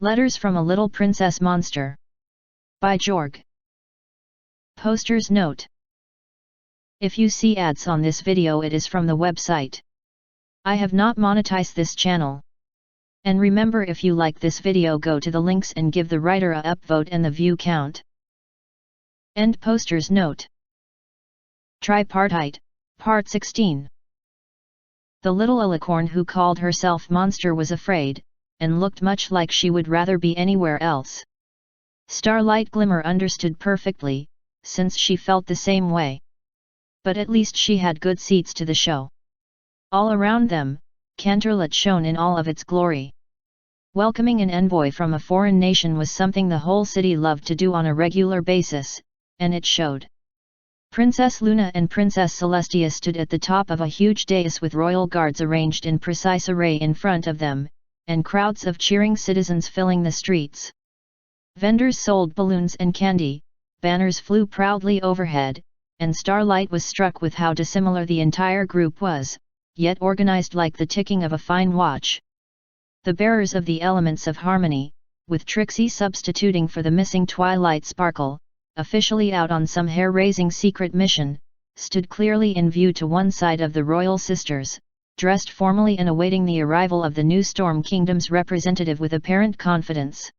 Letters from a Little Princess Monster. By Jorg. Poster's note. If you see ads on this video, it is from the website. I have not monetized this channel. And remember, if you like this video, go to the links and give the writer a upvote and the view count. End poster's note. Tripartite, Part 16. The little alicorn who called herself Monster was afraid, and looked much like she would rather be anywhere else. Starlight Glimmer understood perfectly, since she felt the same way. But at least she had good seats to the show. All around them, Canterlot shone in all of its glory. Welcoming an envoy from a foreign nation was something the whole city loved to do on a regular basis, and it showed. Princess Luna and Princess Celestia stood at the top of a huge dais with royal guards arranged in precise array in front of them, and crowds of cheering citizens filling the streets. Vendors sold balloons and candy, banners flew proudly overhead, and Starlight was struck with how dissimilar the entire group was, yet organized like the ticking of a fine watch. The bearers of the elements of harmony, with Trixie substituting for the missing Twilight Sparkle, officially out on some hair-raising secret mission, stood clearly in view to one side of the royal sisters, dressed formally and awaiting the arrival of the new Storm Kingdom's representative with apparent confidence.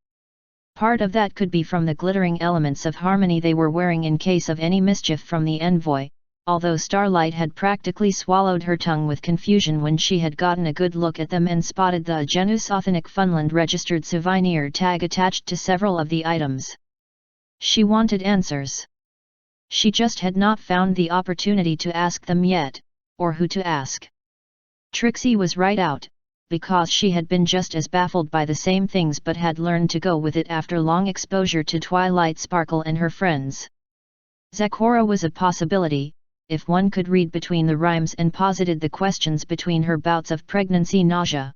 Part of that could be from the glittering elements of harmony they were wearing in case of any mischief from the envoy, although Starlight had practically swallowed her tongue with confusion when she had gotten a good look at them and spotted the Genus Authentic Funland registered souvenir tag attached to several of the items. She wanted answers. She just had not found the opportunity to ask them yet, or who to ask. Trixie was right out, because she had been just as baffled by the same things but had learned to go with it after long exposure to Twilight Sparkle and her friends. Zecora was a possibility, if one could read between the rhymes and posited the questions between her bouts of pregnancy nausea.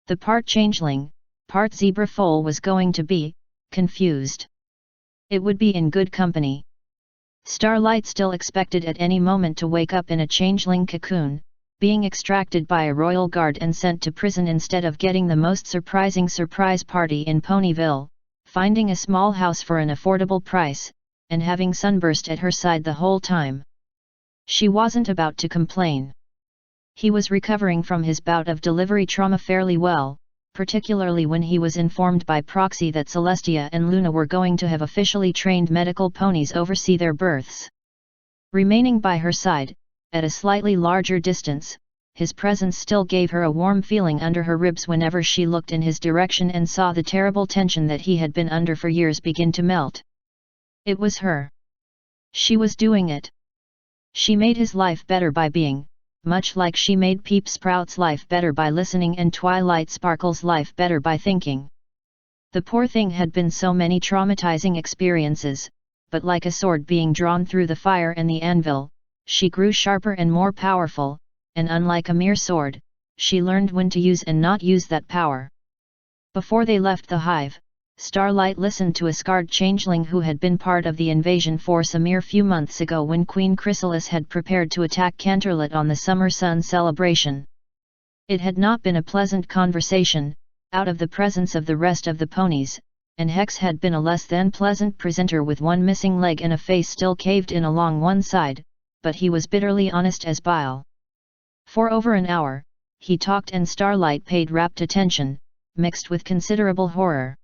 The part changeling, part zebra foal was going to be confused. It would be in good company. Starlight still expected at any moment to wake up in a changeling cocoon, being extracted by a royal guard and sent to prison instead of getting the most surprising surprise party in Ponyville, finding a small house for an affordable price, and having Sunburst at her side the whole time. She wasn't about to complain. He was recovering from his bout of delivery trauma fairly well, particularly when he was informed by proxy that Celestia and Luna were going to have officially trained medical ponies oversee their births. Remaining by her side, at a slightly larger distance, his presence still gave her a warm feeling under her ribs whenever she looked in his direction and saw the terrible tension that he had been under for years begin to melt. It was her. She was doing it. She made his life better by being, much like she made Peep Sprout's life better by listening and Twilight Sparkle's life better by thinking. The poor thing had been so many traumatizing experiences, but like a sword being drawn through the fire and the anvil, she grew sharper and more powerful, and unlike a mere sword, she learned when to use and not use that power. Before they left the hive, Starlight listened to a scarred changeling who had been part of the invasion force a mere few months ago when Queen Chrysalis had prepared to attack Canterlot on the Summer Sun celebration. It had not been a pleasant conversation, out of the presence of the rest of the ponies, and Hex had been a less than pleasant presenter with one missing leg and a face still caved in along one side, but he was bitterly honest as bile. For over an hour, he talked and Starlight paid rapt attention, mixed with considerable horror.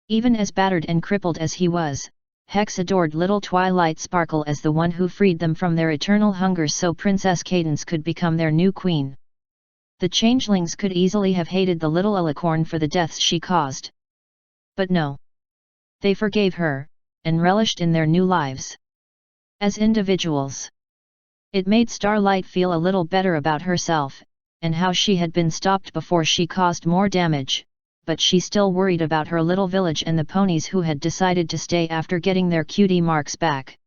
Even as battered and crippled as he was, Hex adored little Twilight Sparkle as the one who freed them from their eternal hunger so Princess Cadance could become their new queen. The changelings could easily have hated the little alicorn for the deaths she caused. But no. They forgave her, and relished in their new lives. As individuals. It made Starlight feel a little better about herself, and how she had been stopped before she caused more damage, but she still worried about her little village and the ponies who had decided to stay after getting their cutie marks back.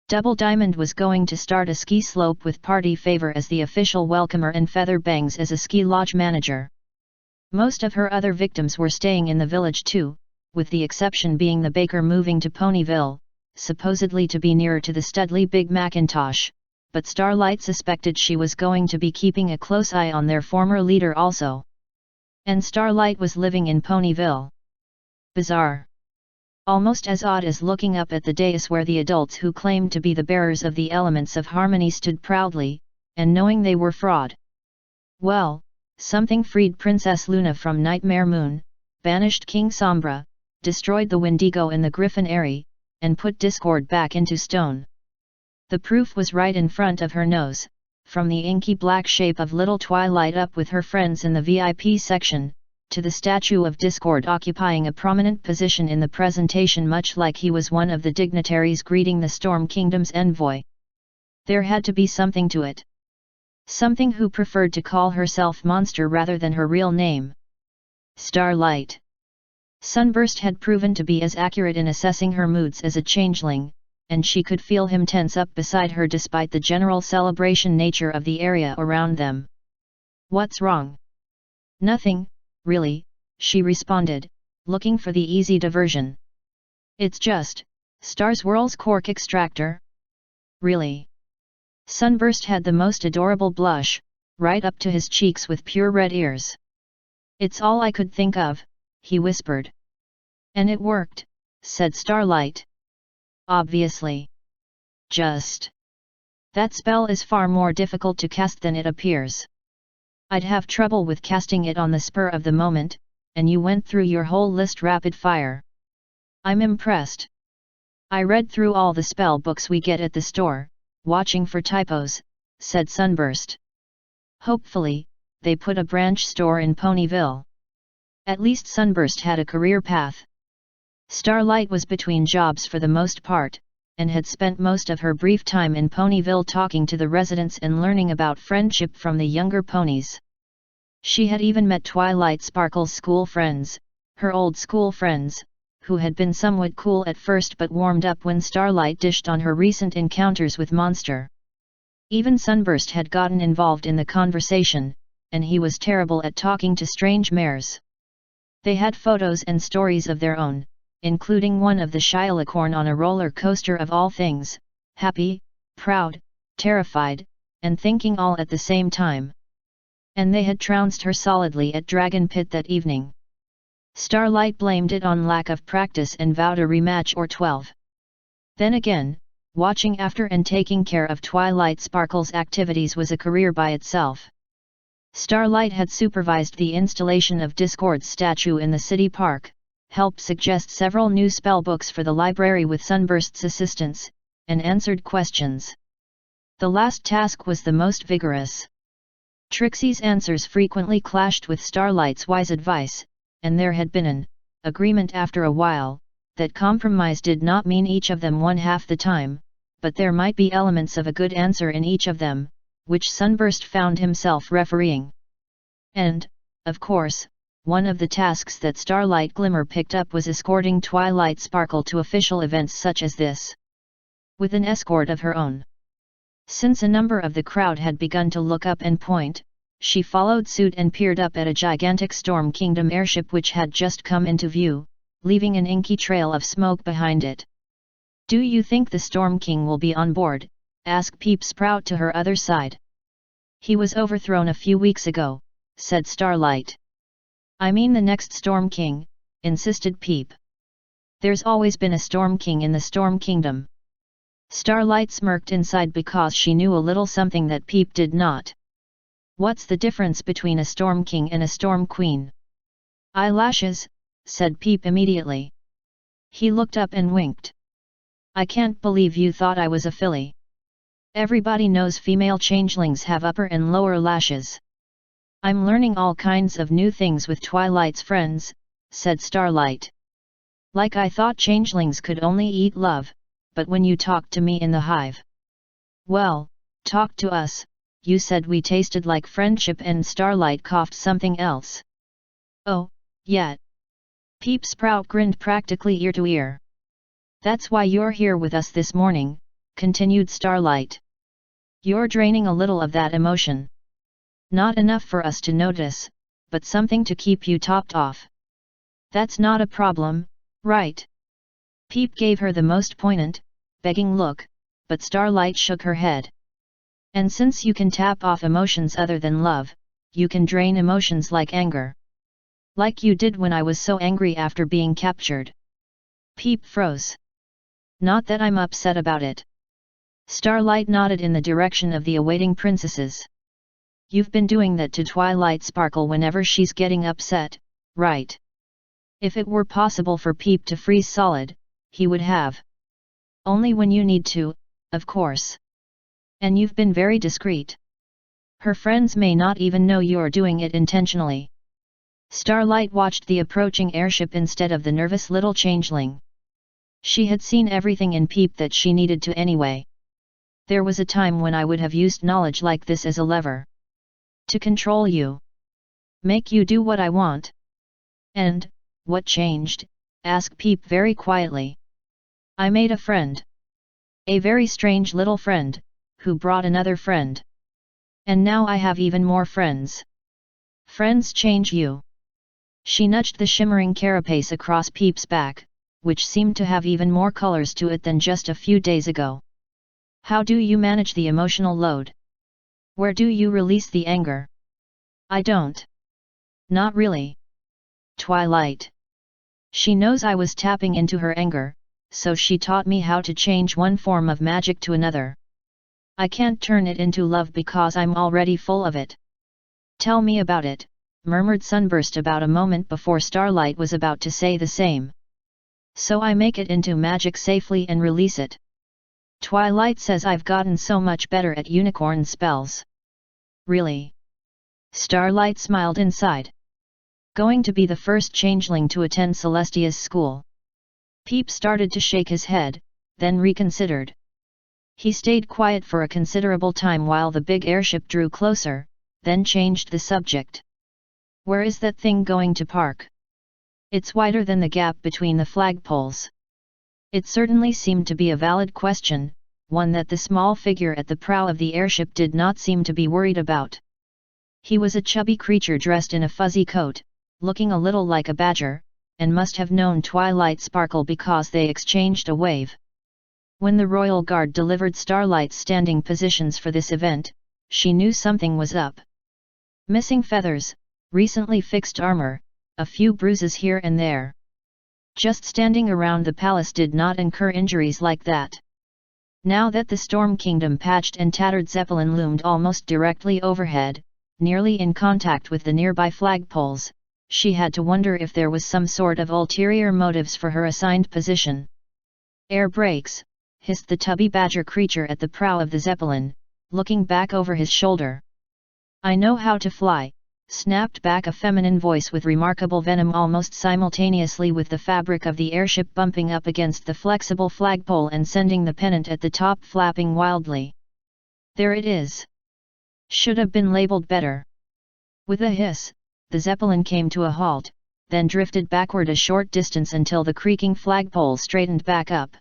Double Diamond was going to start a ski slope with Party Favor as the official welcomer and Feather Bangs as a ski lodge manager. Most of her other victims were staying in the village too, with the exception being the baker moving to Ponyville, supposedly to be nearer to the Studley Big Macintosh, but Starlight suspected she was going to be keeping a close eye on their former leader also. And Starlight was living in Ponyville. bizarre. Almost as odd as looking up at the dais where the adults who claimed to be the bearers of the elements of harmony stood proudly, and knowing they were fraud. Well, something freed Princess Luna from Nightmare Moon, banished King Sombra, destroyed the Wendigo and the Griffin Airy, and put discord back into stone. The proof was right in front of her nose, from the inky black shape of little Twilight up with her friends in the VIP section, to the statue of Discord occupying a prominent position in the presentation much like he was one of the dignitaries greeting the Storm Kingdom's envoy. There had to be something to it. Something who preferred to call herself Monster rather than her real name. Starlight. Sunburst had proven to be as accurate in assessing her moods as a changeling, and she could feel him tense up beside her despite the general celebration nature of the area around them. "What's wrong?" "Nothing, really," she responded, looking for the easy diversion. "It's just, Starswirl's cork extractor." "Really?" Sunburst had the most adorable blush, right up to his cheeks with pure red ears. "It's all I could think of," he whispered. "And it worked," said Starlight. "Obviously. Just. That spell is far more difficult to cast than it appears. I'd have trouble with casting it on the spur of the moment, and you went through your whole list rapid fire. I'm impressed. I read through all the spell books we get at the store, watching for typos," said Sunburst. Hopefully, they put a branch store in Ponyville. At least Sunburst had a career path. Starlight was between jobs for the most part, and had spent most of her brief time in Ponyville talking to the residents and learning about friendship from the younger ponies. She had even met Twilight Sparkle's school friends, her old school friends, who had been somewhat cool at first but warmed up when Starlight dished on her recent encounters with Monster. Even Sunburst had gotten involved in the conversation, and he was terrible at talking to strange mares. They had photos and stories of their own, including one of the Shylicorn on a roller coaster of all things, happy, proud, terrified, and thinking all at the same time. And they had trounced her solidly at Dragon Pit that evening. Starlight blamed it on lack of practice and vowed a rematch or 12. Then again, watching after and taking care of Twilight Sparkle's activities was a career by itself. Starlight had supervised the installation of Discord's statue in the city park, helped suggest several new spellbooks for the library with Sunburst's assistance, and answered questions. The last task was the most vigorous. Trixie's answers frequently clashed with Starlight's wise advice, and there had been an agreement after a while, that compromise did not mean each of them won half the time, but there might be elements of a good answer in each of them, which Sunburst found himself refereeing. And, of course, one of the tasks that Starlight Glimmer picked up was escorting Twilight Sparkle to official events such as this. With an escort of her own. Since a number of the crowd had begun to look up and point, she followed suit and peered up at a gigantic Storm Kingdom airship which had just come into view, leaving an inky trail of smoke behind it. "Do you think the Storm King will be on board?" asked Peep Sprout to her other side. "He was overthrown a few weeks ago," said Starlight. "I mean the next Storm King," insisted Peep. "There's always been a Storm King in the Storm Kingdom." Starlight smirked inside because she knew a little something that Peep did not. "What's the difference between a Storm King and a Storm Queen?" "Eyelashes," said Peep immediately. He looked up and winked. "I can't believe you thought I was a filly. Everybody knows female changelings have upper and lower lashes." "I'm learning all kinds of new things with Twilight's friends," said Starlight. "Like I thought changelings could only eat love, but when you talked to me in the hive." "Well, talk to us, you said we tasted like friendship," and Starlight coughed something else. "Oh, yeah." Peep Sprout grinned practically ear to ear. "That's why you're here with us this morning," continued Starlight. "You're draining a little of that emotion. Not enough for us to notice, but something to keep you topped off. That's not a problem, right?" Peep gave her the most poignant, begging look, but Starlight shook her head. "And since you can tap off emotions other than love, you can drain emotions like anger. Like you did when I was so angry after being captured. Peep froze. Not that I'm upset about it. Starlight nodded in the direction of the awaiting princesses. You've been doing that to Twilight Sparkle whenever she's getting upset, right? If it were possible for Peep to freeze solid, he would have. Only when you need to, of course. And you've been very discreet. Her friends may not even know you're doing it intentionally. Starlight watched the approaching airship instead of the nervous little changeling. She had seen everything in Peep that she needed to anyway. There was a time when I would have used knowledge like this as a lever. To control you. Make you do what I want. And, what changed? Asked Peep very quietly. I made a friend. A very strange little friend, who brought another friend. And now I have even more friends. Friends change you. She nudged the shimmering carapace across Peep's back, which seemed to have even more colors to it than just a few days ago. How do you manage the emotional load? Where do you release the anger? I don't. Not really. Twilight. She knows I was tapping into her anger, so she taught me how to change one form of magic to another. I can't turn it into love because I'm already full of it. Tell me about it, murmured Sunburst about a moment before Starlight was about to say the same. So I make it into magic safely and release it. Twilight says I've gotten so much better at unicorn spells. Really? Starlight smiled inside. Going to be the first changeling to attend Celestia's school. Peep started to shake his head, then reconsidered. He stayed quiet for a considerable time while the big airship drew closer, then changed the subject. Where is that thing going to park? It's wider than the gap between the flagpoles. It certainly seemed to be a valid question, one that the small figure at the prow of the airship did not seem to be worried about. He was a chubby creature dressed in a fuzzy coat, looking a little like a badger, and must have known Twilight Sparkle because they exchanged a wave. When the Royal Guard delivered Starlight's standing positions for this event, she knew something was up. Missing feathers, recently fixed armor, a few bruises here and there. Just standing around the palace did not incur injuries like that. Now that the Storm Kingdom patched and tattered Zeppelin loomed almost directly overhead, nearly in contact with the nearby flagpoles, she had to wonder if there was some sort of ulterior motives for her assigned position. Air brakes, hissed the tubby badger creature at the prow of the Zeppelin, looking back over his shoulder. I know how to fly, snapped back a feminine voice with remarkable venom almost simultaneously with the fabric of the airship bumping up against the flexible flagpole and sending the pennant at the top flapping wildly. There it is. Should have been labeled better. With a hiss, the Zeppelin came to a halt, then drifted backward a short distance until the creaking flagpole straightened back up.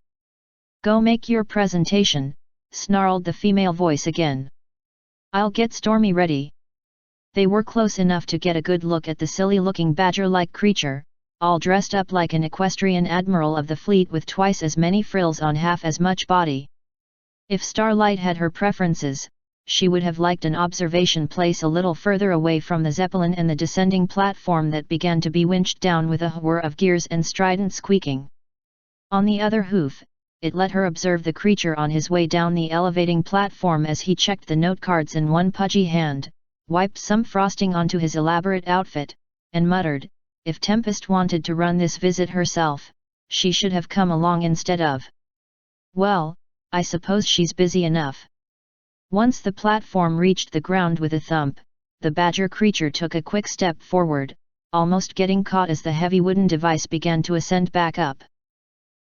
Go make your presentation, snarled the female voice again. I'll get Stormy ready. They were close enough to get a good look at the silly-looking badger-like creature, all dressed up like an equestrian admiral of the fleet with twice as many frills on half as much body. If Starlight had her preferences, she would have liked an observation place a little further away from the Zeppelin and the descending platform that began to be winched down with a whir of gears and strident squeaking. On the other hoof, it let her observe the creature on his way down the elevating platform as he checked the note cards in one pudgy hand, wiped some frosting onto his elaborate outfit, and muttered, if Tempest wanted to run this visit herself, she should have come along instead of. Well, I suppose she's busy enough. Once the platform reached the ground with a thump, the badger creature took a quick step forward, almost getting caught as the heavy wooden device began to ascend back up.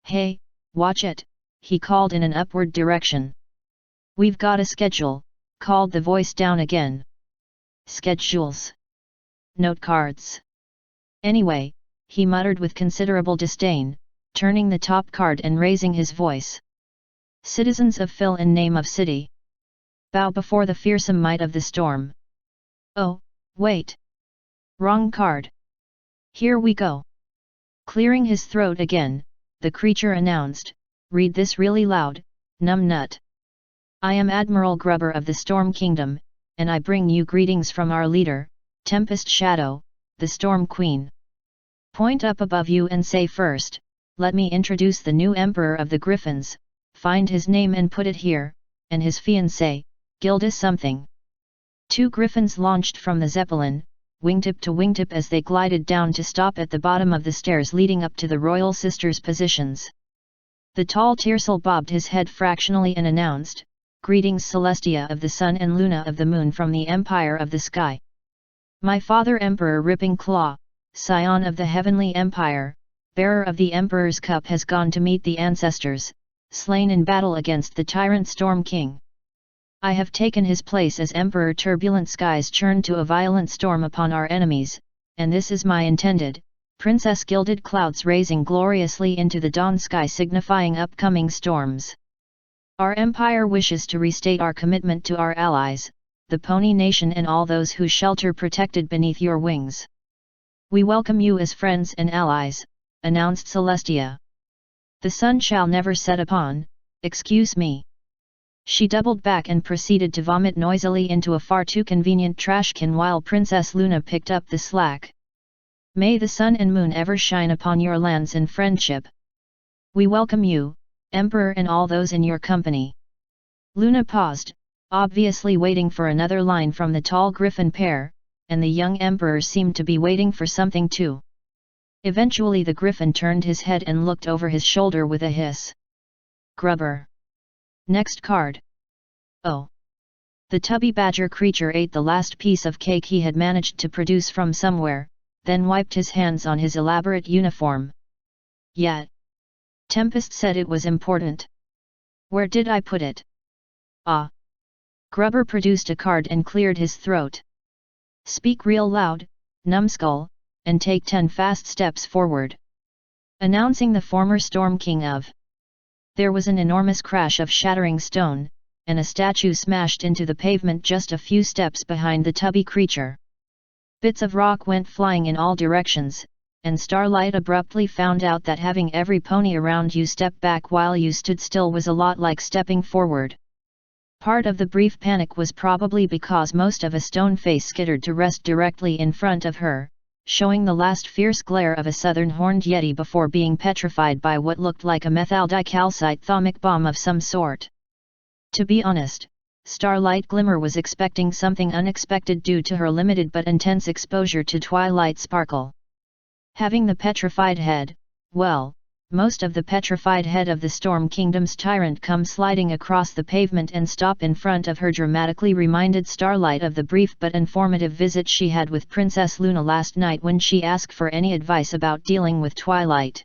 Hey, watch it, he called in an upward direction. We've got a schedule, called the voice down again. Schedules. Note cards. Anyway, he muttered with considerable disdain, turning the top card and raising his voice. Citizens of fill in name of city. Bow before the fearsome might of the storm. Oh, wait. Wrong card. Here we go. Clearing his throat again, the creature announced, read this really loud, numbnut. I am Admiral Grubber of the Storm Kingdom, and I bring you greetings from our leader, Tempest Shadow, the Storm Queen. Point up above you and say first, let me introduce the new emperor of the Griffins, find his name and put it here, and his fiancée, Gilda something. 2 griffins launched from the Zeppelin, wingtip to wingtip as they glided down to stop at the bottom of the stairs leading up to the royal sisters' positions. The tall Tiercel bobbed his head fractionally and announced, "Greetings Celestia of the Sun and Luna of the Moon from the Empire of the Sky. My father Emperor Ripping Claw, scion of the Heavenly Empire, bearer of the Emperor's Cup has gone to meet the ancestors, slain in battle against the tyrant Storm King. I have taken his place as Emperor. Turbulent skies churn to a violent storm upon our enemies, and this is my intended, Princess. Gilded clouds raising gloriously into the dawn sky signifying upcoming storms. Our empire wishes to restate our commitment to our allies, the Pony Nation and all those who shelter protected beneath your wings. We welcome you as friends and allies," announced Celestia. "The sun shall never set upon, excuse me." She doubled back and proceeded to vomit noisily into a far too convenient trash can while Princess Luna picked up the slack. "May the sun and moon ever shine upon your lands in friendship. We welcome you, Emperor and all those in your company." Luna paused, obviously waiting for another line from the tall griffin pair, and the young Emperor seemed to be waiting for something too. Eventually the griffin turned his head and looked over his shoulder with a hiss. "Grubber. Next card." "Oh." The tubby badger creature ate the last piece of cake he had managed to produce from somewhere, then wiped his hands on his elaborate uniform. "Yet. Tempest said it was important. Where did I put it?" "Ah." Grubber produced a card and cleared his throat. "Speak real loud, numbskull, and take 10 fast steps forward." Announcing the former Storm King of. There was an enormous crash of shattering stone, and a statue smashed into the pavement just a few steps behind the tubby creature. Bits of rock went flying in all directions, and Starlight abruptly found out that having every pony around you step back while you stood still was a lot like stepping forward. Part of the brief panic was probably because most of a stone face skittered to rest directly in front of her, showing the last fierce glare of a southern horned yeti before being petrified by what looked like a methaldicalcite thermic bomb of some sort. To be honest, Starlight Glimmer was expecting something unexpected due to her limited but intense exposure to twilight sparkle. Having the petrified head, well, most of the petrified head of the Storm Kingdom's tyrant come sliding across the pavement and stop in front of her dramatically reminded Starlight of the brief but informative visit she had with Princess Luna last night when she asked for any advice about dealing with Twilight.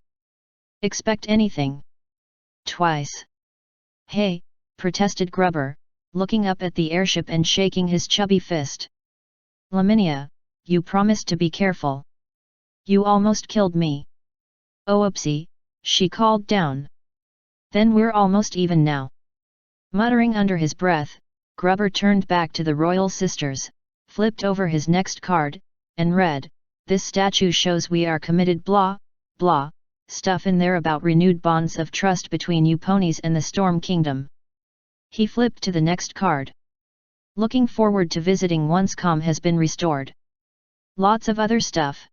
"Expect anything?" "Twice." "Hey," protested Grubber, looking up at the airship and shaking his chubby fist. "Laminia, you promised to be careful. You almost killed me." "Oh oopsie," she called down. "Then we're almost even now." Muttering under his breath, Grubber turned back to the royal sisters, flipped over his next card, and read, "This statue shows we are committed blah, blah, stuff in there about renewed bonds of trust between you ponies and the Storm Kingdom." He flipped to the next card. "Looking forward to visiting once calm has been restored." Lots of other stuff.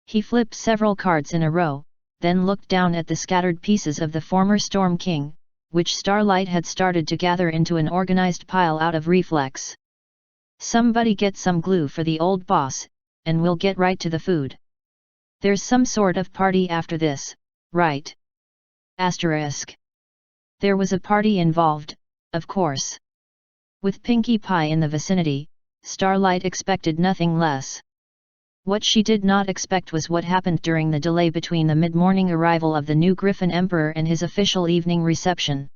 He flipped several cards in a row, then looked down at the scattered pieces of the former Storm King, which Starlight had started to gather into an organized pile out of reflex. "Somebody get some glue for the old boss, and we'll get right to the food. There's some sort of party after this, right?" Asterisk. There was a party involved, of course. With Pinkie Pie in the vicinity, Starlight expected nothing less. What she did not expect was what happened during the delay between the mid-morning arrival of the new Griffin Emperor and his official evening reception.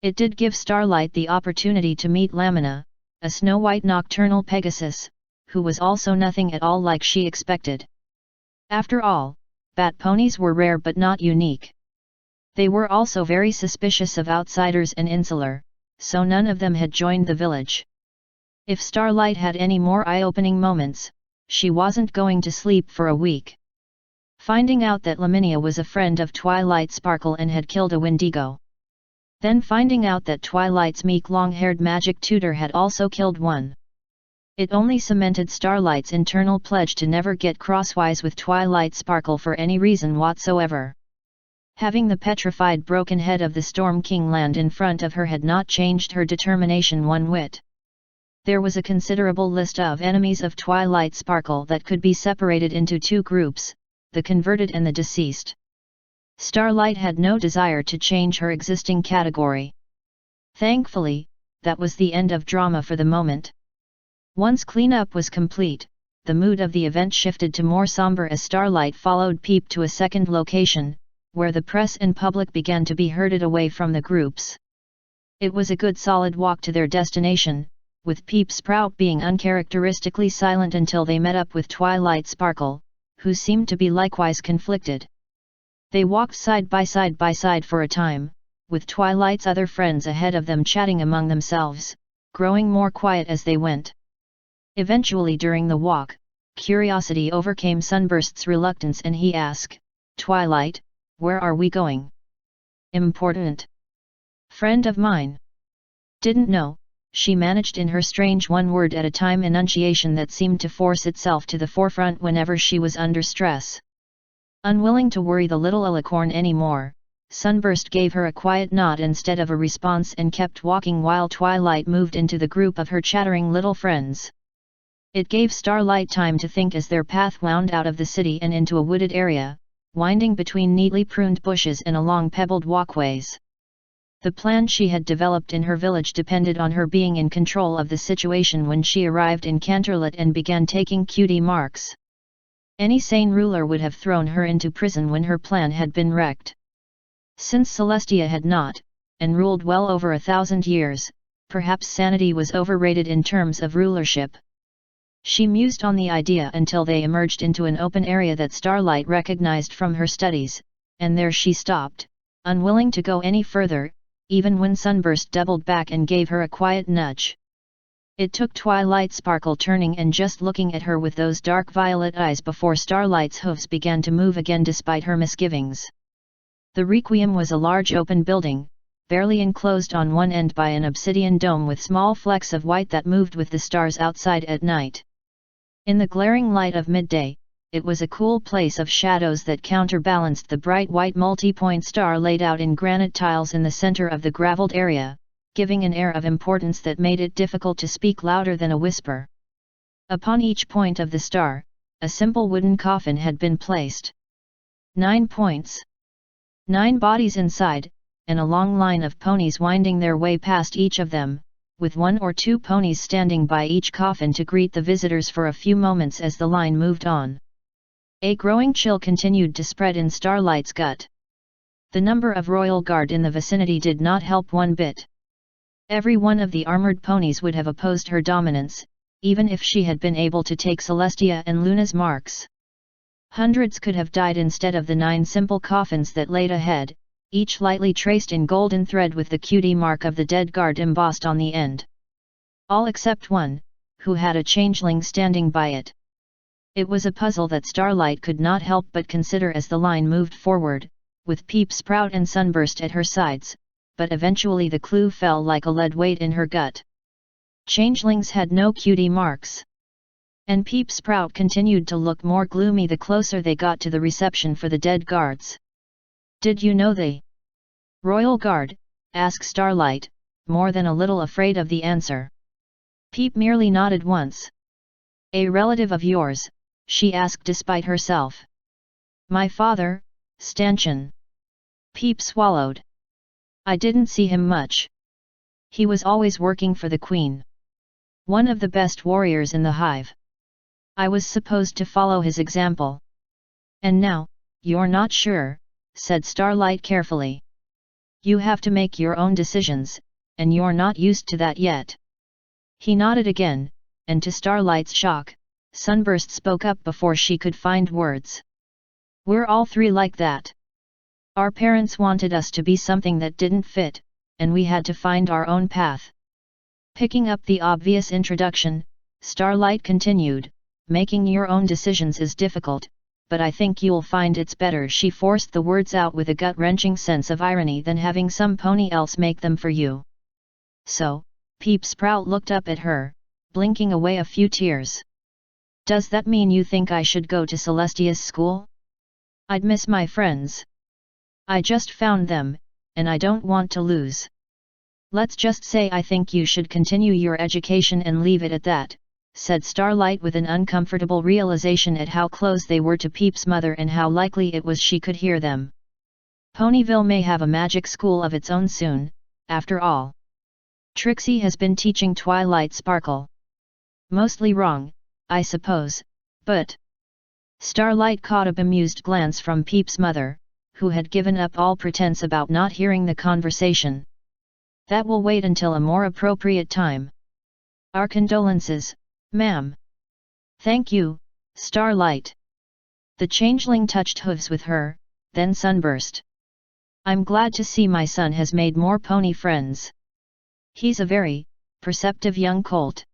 It did give Starlight the opportunity to meet Lamina, a snow-white nocturnal Pegasus, who was also nothing at all like she expected. After all, bat ponies were rare but not unique. They were also very suspicious of outsiders and insular, so none of them had joined the village. If Starlight had any more eye-opening moments, she wasn't going to sleep for a week. Finding out that Laminia was a friend of Twilight Sparkle and had killed a Wendigo. Then finding out that Twilight's meek long-haired magic tutor had also killed one. It only cemented Starlight's internal pledge to never get crosswise with Twilight Sparkle for any reason whatsoever. Having the petrified broken head of the Storm King land in front of her had not changed her determination one whit. There was a considerable list of enemies of Twilight Sparkle that could be separated into two groups, the converted and the deceased. Starlight had no desire to change her existing category. Thankfully, that was the end of drama for the moment. Once cleanup was complete, the mood of the event shifted to more somber as Starlight followed Peep to a second location, where the press and public began to be herded away from the groups. It was a good solid walk to their destination, with Peep Sprout being uncharacteristically silent until they met up with Twilight Sparkle, who seemed to be likewise conflicted. They walked side by side for a time, with Twilight's other friends ahead of them chatting among themselves, growing more quiet as they went. Eventually during the walk, curiosity overcame Sunburst's reluctance and he asked, "Twilight, where are we going?" "Important. Friend of mine." "Didn't know," she managed in her strange one-word at a time enunciation that seemed to force itself to the forefront whenever she was under stress. Unwilling to worry the little alicorn anymore, Sunburst gave her a quiet nod instead of a response and kept walking while Twilight moved into the group of her chattering little friends. It gave Starlight time to think as their path wound out of the city and into a wooded area, winding between neatly pruned bushes and along pebbled walkways. The plan she had developed in her village depended on her being in control of the situation when she arrived in Canterlot and began taking cutie marks. Any sane ruler would have thrown her into prison when her plan had been wrecked. Since Celestia had not, and ruled well over 1,000 years, perhaps sanity was overrated in terms of rulership. She mused on the idea until they emerged into an open area that Starlight recognized from her studies, and there she stopped, unwilling to go any further, even when Sunburst doubled back and gave her a quiet nudge. It took Twilight Sparkle turning and just looking at her with those dark violet eyes before Starlight's hooves began to move again despite her misgivings. The Requiem was a large open building, barely enclosed on one end by an obsidian dome with small flecks of white that moved with the stars outside at night. In the glaring light of midday, it was a cool place of shadows that counterbalanced the bright white multi-point star laid out in granite tiles in the center of the graveled area, giving an air of importance that made it difficult to speak louder than a whisper. Upon each point of the star, a simple wooden coffin had been placed. 9 points. 9 bodies inside, and a long line of ponies winding their way past each of them, with 1 or 2 ponies standing by each coffin to greet the visitors for a few moments as the line moved on. A growing chill continued to spread in Starlight's gut. The number of royal guard in the vicinity did not help one bit. Every one of the armored ponies would have opposed her dominance, even if she had been able to take Celestia and Luna's marks. Hundreds could have died instead of the 9 simple coffins that laid ahead, each lightly traced in golden thread with the cutie mark of the dead guard embossed on the end. All except one, who had a changeling standing by it. It was a puzzle that Starlight could not help but consider as the line moved forward, with Peep Sprout and Sunburst at her sides, but eventually the clue fell like a lead weight in her gut. Changelings had no cutie marks. And Peep Sprout continued to look more gloomy the closer they got to the reception for the dead guards. "Did you know they Royal Guard?" asked Starlight, more than a little afraid of the answer. Peep merely nodded once. "A relative of yours?" she asked despite herself. "My father, Stanchion." Peep swallowed. "I didn't see him much. He was always working for the Queen. One of the best warriors in the hive. I was supposed to follow his example." "And now, you're not sure," said Starlight carefully. "You have to make your own decisions, and you're not used to that yet." He nodded again, and to Starlight's shock, Sunburst spoke up before she could find words. "We're all 3 like that. Our parents wanted us to be something that didn't fit, and we had to find our own path." Picking up the obvious introduction, Starlight continued, "Making your own decisions is difficult, but I think you'll find it's better." She forced the words out with a gut-wrenching sense of irony than having some pony else make them for you. "So," Peep Sprout looked up at her, blinking away a few tears. Does that mean you think I should go to Celestia's school? I'd miss my friends. I just found them, and I don't want to lose. Let's just say I think you should continue your education and leave it at that, said Starlight with an uncomfortable realization at how close they were to Peep's mother and how likely it was she could hear them. Ponyville may have a magic school of its own soon, after all. Trixie has been teaching Twilight Sparkle. Mostly wrong, I suppose, but... Starlight caught a bemused glance from Peep's mother, who had given up all pretense about not hearing the conversation. That will wait until a more appropriate time. Our condolences, ma'am. Thank you, Starlight. The changeling touched hooves with her, then sunburst. I'm glad to see my son has made more pony friends. He's a very perceptive young colt.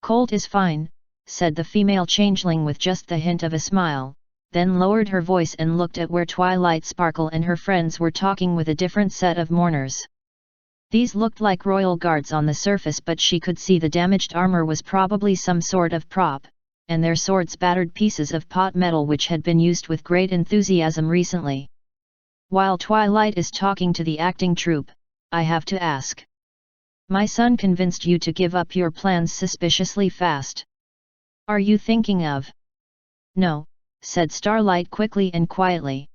Colt is fine, said the female changeling with just the hint of a smile, then lowered her voice and looked at where Twilight Sparkle and her friends were talking with a different set of mourners. These looked like royal guards on the surface, but she could see the damaged armor was probably some sort of prop, and their swords battered pieces of pot metal which had been used with great enthusiasm recently. While Twilight is talking to the acting troupe, I have to ask. My son convinced you to give up your plans suspiciously fast. Are you thinking of? No, said Starlight quickly and quietly.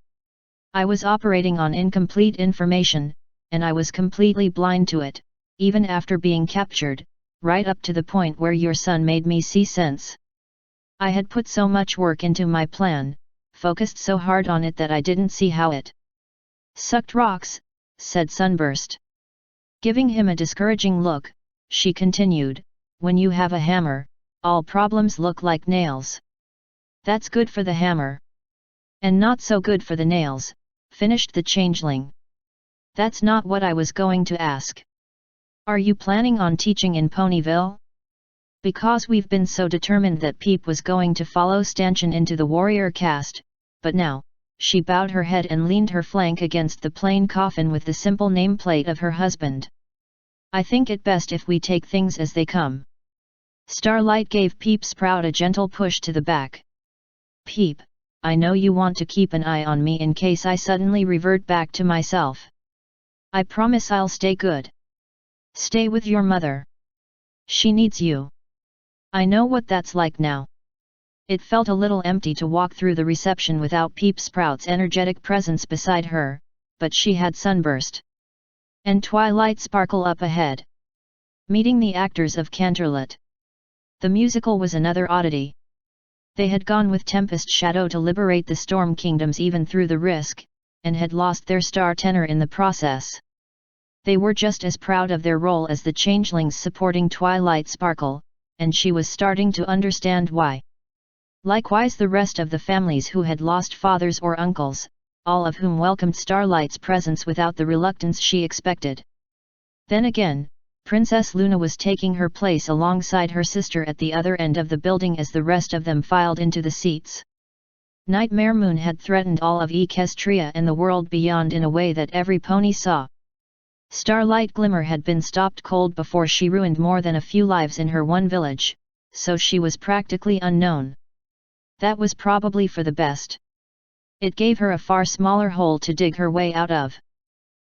I was operating on incomplete information, and I was completely blind to it, even after being captured, right up to the point where your son made me see sense. I had put so much work into my plan, focused so hard on it that I didn't see how it sucked rocks, said Sunburst. Giving him a discouraging look, she continued, when you have a hammer, all problems look like nails. That's good for the hammer. And not so good for the nails, finished the changeling. That's not what I was going to ask. Are you planning on teaching in Ponyville? Because we've been so determined that Peep was going to follow Stanchion into the warrior caste, but now, she bowed her head and leaned her flank against the plain coffin with the simple nameplate of her husband. I think it best if we take things as they come. Starlight gave Peep's sprout a gentle push to the back. Peep, I know you want to keep an eye on me in case I suddenly revert back to myself. I promise I'll stay good. Stay with your mother. She needs you. I know what that's like now. It felt a little empty to walk through the reception without Peep Sprout's energetic presence beside her, but she had Sunburst and Twilight Sparkle up ahead. Meeting the actors of Canterlot. The musical was another oddity. They had gone with Tempest Shadow to liberate the Storm Kingdoms even through the risk, and had lost their star tenor in the process. They were just as proud of their role as the changelings supporting Twilight Sparkle, and she was starting to understand why. Likewise the rest of the families who had lost fathers or uncles, all of whom welcomed Starlight's presence without the reluctance she expected. Then again, Princess Luna was taking her place alongside her sister at the other end of the building as the rest of them filed into the seats. Nightmare Moon had threatened all of Equestria and the world beyond in a way that every pony saw. Starlight Glimmer had been stopped cold before she ruined more than a few lives in her one village, so she was practically unknown. That was probably for the best. It gave her a far smaller hole to dig her way out of.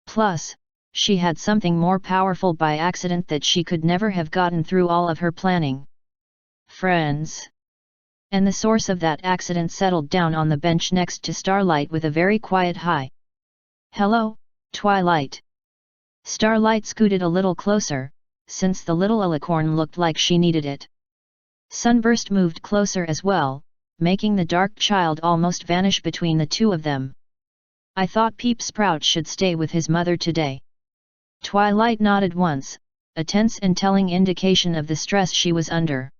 Plus, she had something more powerful by accident that she could never have gotten through all of her planning. Friends. And the source of that accident settled down on the bench next to Starlight with a very quiet hi. Hello, Twilight. Starlight scooted a little closer, since the little alicorn looked like she needed it. Sunburst moved closer as well, making the dark child almost vanish between the two of them. I thought Peep Sprout should stay with his mother today. Twilight nodded once, a tense and telling indication of the stress she was under.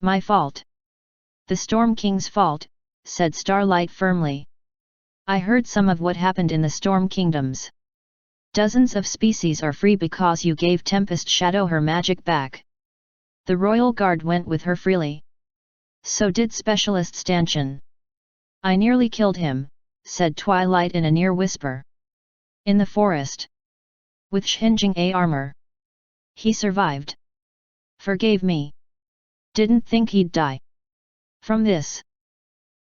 My fault. The Storm King's fault, said Starlight firmly. I heard some of what happened in the Storm Kingdoms. Dozens of species are free because you gave Tempest Shadow her magic back. The Royal Guard went with her freely. So did Specialist Stanchion. I nearly killed him, said Twilight in a near whisper. In the forest. With Shinjing A armor. He survived. Forgave me. Didn't think he'd die. From this,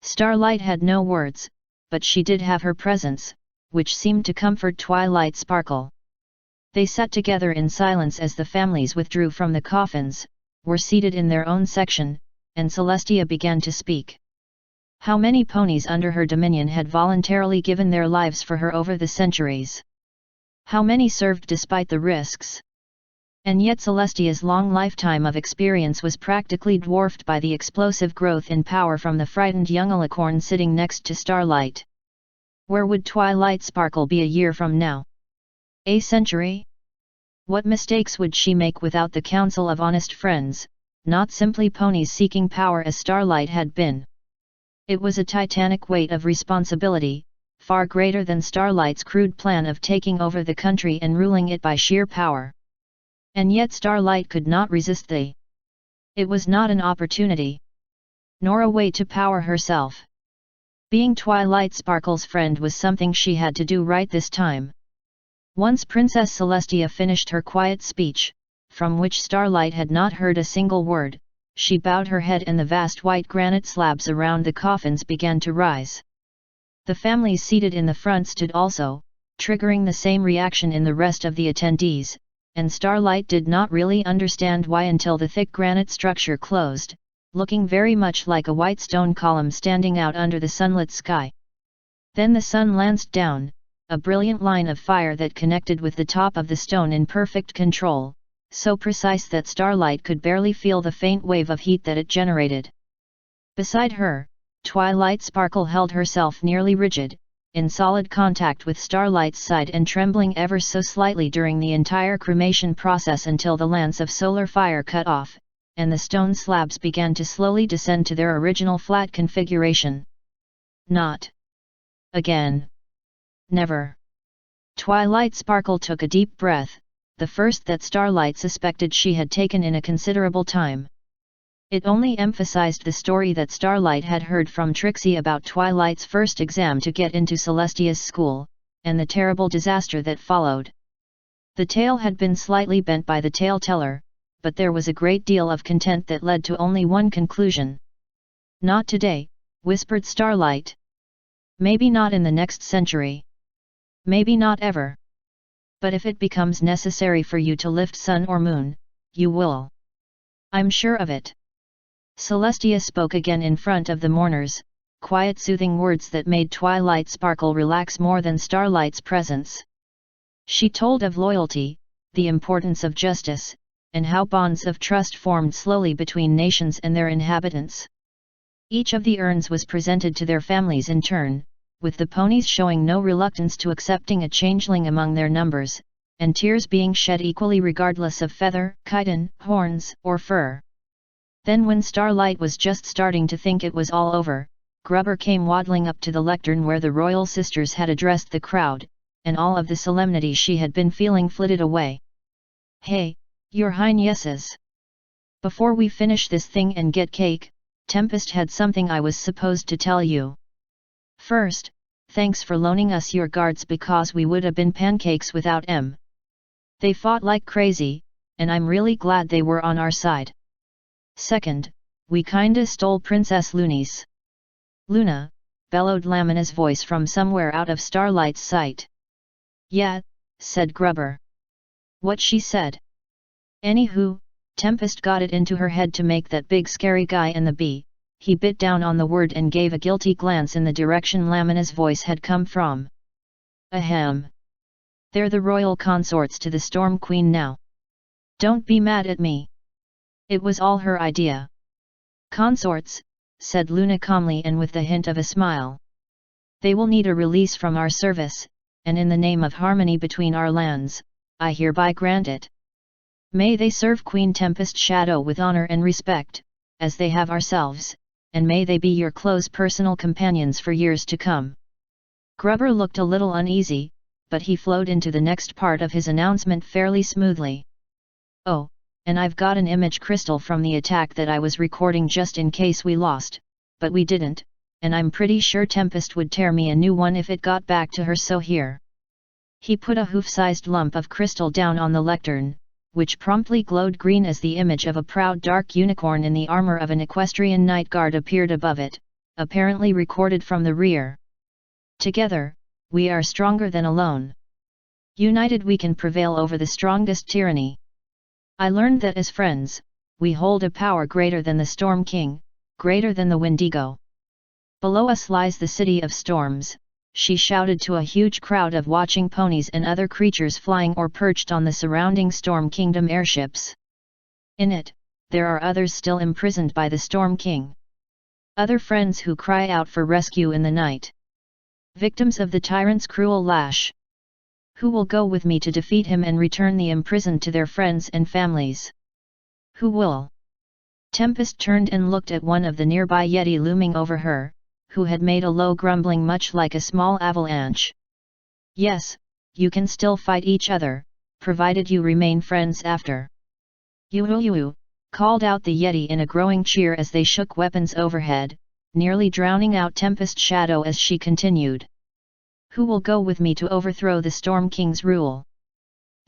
Starlight had no words, but she did have her presence, which seemed to comfort Twilight Sparkle. They sat together in silence as the families withdrew from the coffins, were seated in their own section, and Celestia began to speak. How many ponies under her dominion had voluntarily given their lives for her over the centuries? How many served despite the risks? And yet Celestia's long lifetime of experience was practically dwarfed by the explosive growth in power from the frightened young alicorn sitting next to Starlight. Where would Twilight Sparkle be a year from now? A century? What mistakes would she make without the counsel of honest friends, not simply ponies seeking power as Starlight had been? It was a titanic weight of responsibility, far greater than Starlight's crude plan of taking over the country and ruling it by sheer power. And yet Starlight could not resist it was not an opportunity, nor a way to power herself. Being Twilight Sparkle's friend was something she had to do right this time. Once Princess Celestia finished her quiet speech, from which Starlight had not heard a single word, she bowed her head and the vast white granite slabs around the coffins began to rise. The families seated in the front stood also, triggering the same reaction in the rest of the attendees, and Starlight did not really understand why until the thick granite structure closed, looking very much like a white stone column standing out under the sunlit sky. Then the sun lanced down, a brilliant line of fire that connected with the top of the stone in perfect control, so precise that Starlight could barely feel the faint wave of heat that it generated. Beside her, Twilight Sparkle held herself nearly rigid, in solid contact with Starlight's side and trembling ever so slightly during the entire cremation process until the lance of solar fire cut off, and the stone slabs began to slowly descend to their original flat configuration. Not again. Never. Twilight Sparkle took a deep breath, the first that Starlight suspected she had taken in a considerable time. It only emphasized the story that Starlight had heard from Trixie about Twilight's first exam to get into Celestia's school, and the terrible disaster that followed. The tale had been slightly bent by the tale teller, but there was a great deal of content that led to only one conclusion. Not today, whispered Starlight. Maybe not in the next century. Maybe not ever. But if it becomes necessary for you to lift sun or moon, you will. I'm sure of it. Celestia spoke again in front of the mourners, quiet soothing words that made Twilight Sparkle relax more than Starlight's presence. She told of loyalty, the importance of justice, and how bonds of trust formed slowly between nations and their inhabitants. Each of the urns was presented to their families in turn, with the ponies showing no reluctance to accepting a changeling among their numbers, and tears being shed equally regardless of feather, chitin, horns, or fur. Then when Starlight was just starting to think it was all over, Grubber came waddling up to the lectern where the royal sisters had addressed the crowd, and all of the solemnity she had been feeling flitted away. Hey, your highnesses! Before we finish this thing and get cake, Tempest had something I was supposed to tell you. First, thanks for loaning us your guards because we would have been pancakes without 'em. They fought like crazy, and I'm really glad they were on our side. Second, we kinda stole Princess Looney's. Luna, bellowed Lamina's voice from somewhere out of Starlight's sight. Yeah, said Grubber. What she said. Anywho, Tempest got it into her head to make that big scary guy and the bee. He bit down on the word and gave a guilty glance in the direction Lamina's voice had come from. Ahem. They're the royal consorts to the Storm Queen now. Don't be mad at me. It was all her idea. Consorts, said Luna calmly and with the hint of a smile. They will need a release from our service, and in the name of harmony between our lands, I hereby grant it. May they serve Queen Tempest Shadow with honor and respect, as they have ourselves, and may they be your close personal companions for years to come. Grubber looked a little uneasy, but he flowed into the next part of his announcement fairly smoothly. Oh, and I've got an image crystal from the attack that I was recording just in case we lost, but we didn't, and I'm pretty sure Tempest would tear me a new one if it got back to her, so here. He put a hoof-sized lump of crystal down on the lectern, which promptly glowed green as the image of a proud dark unicorn in the armor of an equestrian knight guard appeared above it, apparently recorded from the rear. Together, we are stronger than alone. United we can prevail over the strongest tyranny. I learned that as friends, we hold a power greater than the Storm King, greater than the Wendigo. Below us lies the City of Storms, she shouted to a huge crowd of watching ponies and other creatures flying or perched on the surrounding Storm Kingdom airships. In it, there are others still imprisoned by the Storm King. Other friends who cry out for rescue in the night. Victims of the tyrant's cruel lash. Who will go with me to defeat him and return the imprisoned to their friends and families? Who will? Tempest turned and looked at one of the nearby Yeti looming over her, who had made a low grumbling much like a small avalanche. Yes, you can still fight each other, provided you remain friends after. You, called out the Yeti in a growing cheer as they shook weapons overhead, nearly drowning out Tempest's shadow as she continued. Who will go with me to overthrow the Storm King's rule?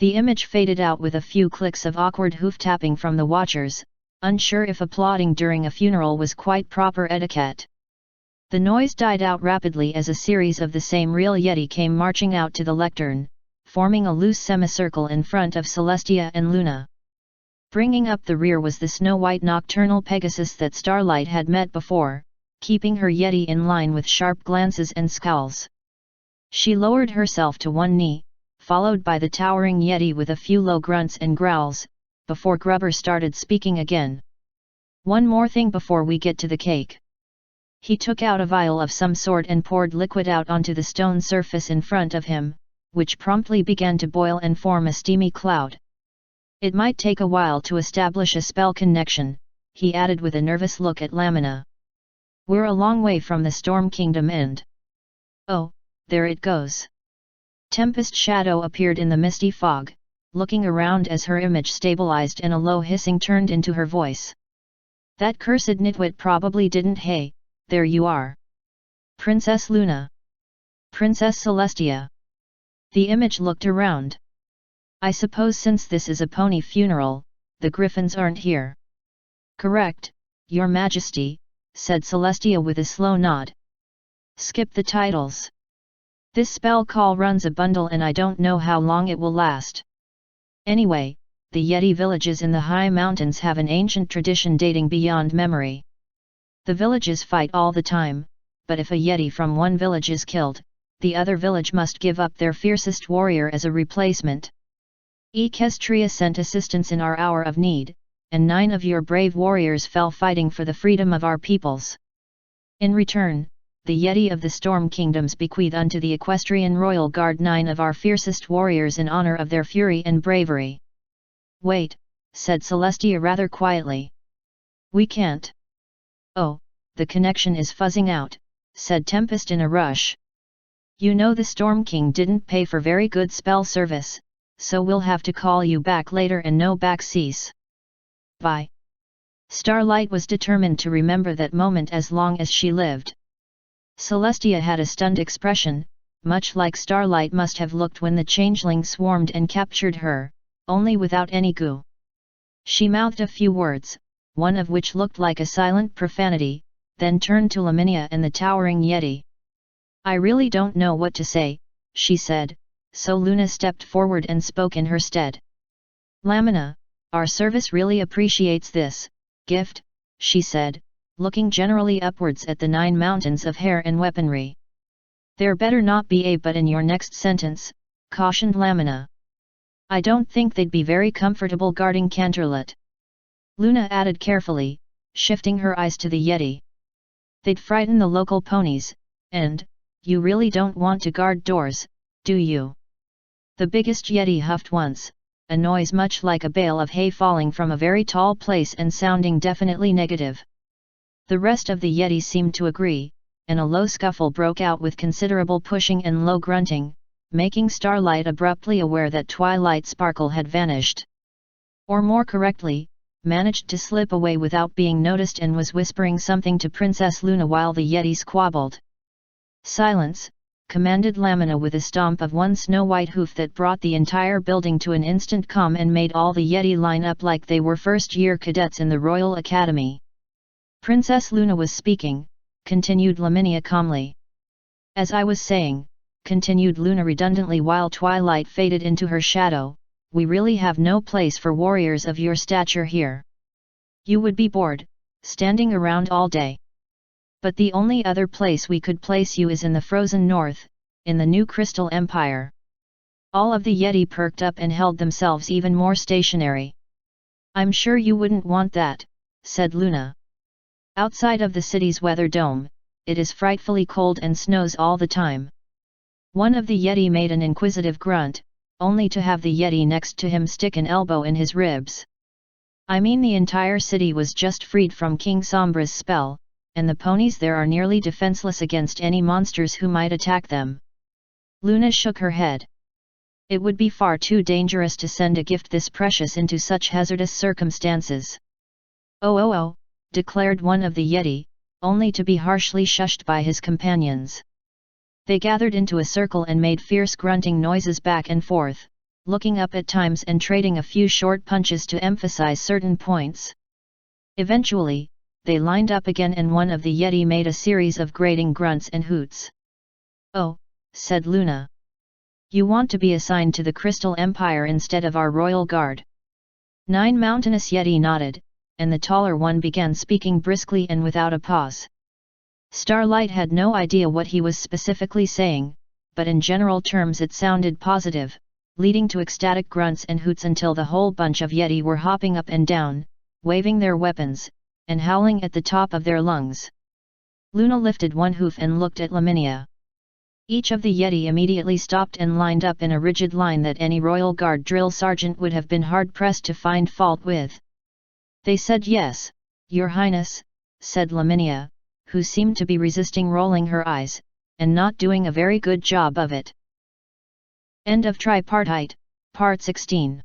The image faded out with a few clicks of awkward hoof-tapping from the watchers, unsure if applauding during a funeral was quite proper etiquette. The noise died out rapidly as a series of the same real Yeti came marching out to the lectern, forming a loose semicircle in front of Celestia and Luna. Bringing up the rear was the snow-white nocturnal Pegasus that Starlight had met before, keeping her Yeti in line with sharp glances and scowls. She lowered herself to one knee, followed by the towering Yeti with a few low grunts and growls, before Grubber started speaking again. One more thing before we get to the cake. He took out a vial of some sort and poured liquid out onto the stone surface in front of him, which promptly began to boil and form a steamy cloud. It might take a while to establish a spell connection, he added with a nervous look at Lamina. We're a long way from the Storm Kingdom and... Oh, there it goes. Tempest's shadow appeared in the misty fog, looking around as her image stabilized and a low hissing turned into her voice. That cursed nitwit probably didn't. Hey, there you are. Princess Luna. Princess Celestia. The image looked around. I suppose since this is a pony funeral, the griffins aren't here. Correct, Your Majesty, said Celestia with a slow nod. Skip the titles. This spell call runs a bundle and I don't know how long it will last. Anyway, the Yeti villages in the high mountains have an ancient tradition dating beyond memory. The villages fight all the time, but if a Yeti from one village is killed, the other village must give up their fiercest warrior as a replacement. Equestria sent assistance in our hour of need, and 9 of your brave warriors fell fighting for the freedom of our peoples. In return, the Yeti of the Storm Kingdoms bequeath unto the Equestrian Royal Guard 9 of our fiercest warriors in honor of their fury and bravery. Wait, said Celestia rather quietly. We can't. Oh, the connection is fuzzing out, said Tempest in a rush. You know the Storm King didn't pay for very good spell service, so we'll have to call you back later and no backseas. Bye. Starlight was determined to remember that moment as long as she lived. Celestia had a stunned expression, much like Starlight must have looked when the changeling swarmed and captured her, only without any goo. She mouthed a few words, one of which looked like a silent profanity, then turned to Laminia and the towering Yeti. I really don't know what to say, she said, so Luna stepped forward and spoke in her stead. Lamina, our service really appreciates this gift, she said, looking generally upwards at the 9 mountains of hair and weaponry. There better not be a but in your next sentence, cautioned Lamina. I don't think they'd be very comfortable guarding Canterlot. Luna added carefully, shifting her eyes to the Yeti. They'd frighten the local ponies, and, you really don't want to guard doors, do you? The biggest Yeti huffed once, a noise much like a bale of hay falling from a very tall place and sounding definitely negative. The rest of the Yeti seemed to agree, and a low scuffle broke out with considerable pushing and low grunting, making Starlight abruptly aware that Twilight Sparkle had vanished. Or more correctly, managed to slip away without being noticed and was whispering something to Princess Luna while the Yeti squabbled. Silence, commanded Lamina with a stomp of one snow-white hoof that brought the entire building to an instant calm and made all the Yeti line up like they were first-year cadets in the Royal Academy. Princess Luna was speaking, continued Laminia calmly. As I was saying, continued Luna redundantly while twilight faded into her shadow, we really have no place for warriors of your stature here. You would be bored, standing around all day. But the only other place we could place you is in the frozen north, in the new Crystal Empire. All of the Yeti perked up and held themselves even more stationary. I'm sure you wouldn't want that, said Luna. Outside of the city's weather dome, it is frightfully cold and snows all the time. One of the Yeti made an inquisitive grunt, only to have the Yeti next to him stick an elbow in his ribs. I mean, the entire city was just freed from King Sombra's spell, and the ponies there are nearly defenseless against any monsters who might attack them. Luna shook her head. It would be far too dangerous to send a gift this precious into such hazardous circumstances. Oh, declared one of the Yeti, only to be harshly shushed by his companions. They gathered into a circle and made fierce grunting noises back and forth, looking up at times and trading a few short punches to emphasize certain points. Eventually, they lined up again and one of the Yeti made a series of grating grunts and hoots. Oh, said Luna. You want to be assigned to the Crystal Empire instead of our royal guard? 9 mountainous Yeti nodded, and the taller one began speaking briskly and without a pause. Starlight had no idea what he was specifically saying, but in general terms it sounded positive, leading to ecstatic grunts and hoots until the whole bunch of Yeti were hopping up and down, waving their weapons, and howling at the top of their lungs. Luna lifted one hoof and looked at Laminia. Each of the Yeti immediately stopped and lined up in a rigid line that any Royal Guard drill sergeant would have been hard-pressed to find fault with. They said yes, Your Highness, said Laminia, who seemed to be resisting rolling her eyes, and not doing a very good job of it. End of Tripartite, Part 16.